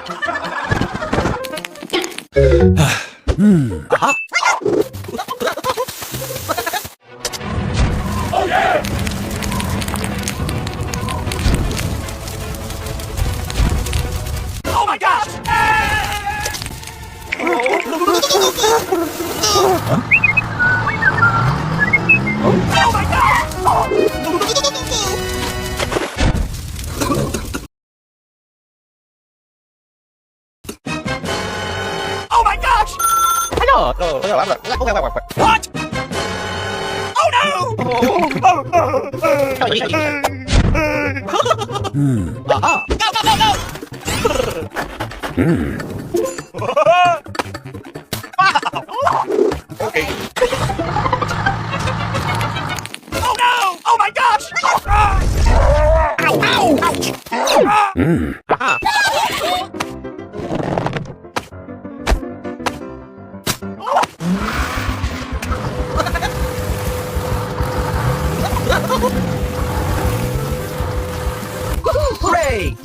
Oh my gosh! Oh my god! Oh my gosh! What? Oh no! Go, go, go, go! Okay. Oh no! Oh my gosh! Ow! Ow! Ouch! Hooray!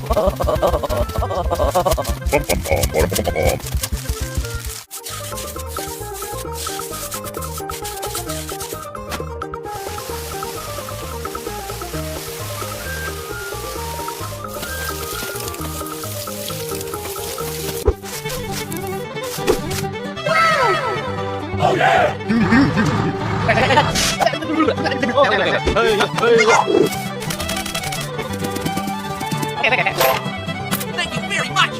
Oh yeah! Thank you very much!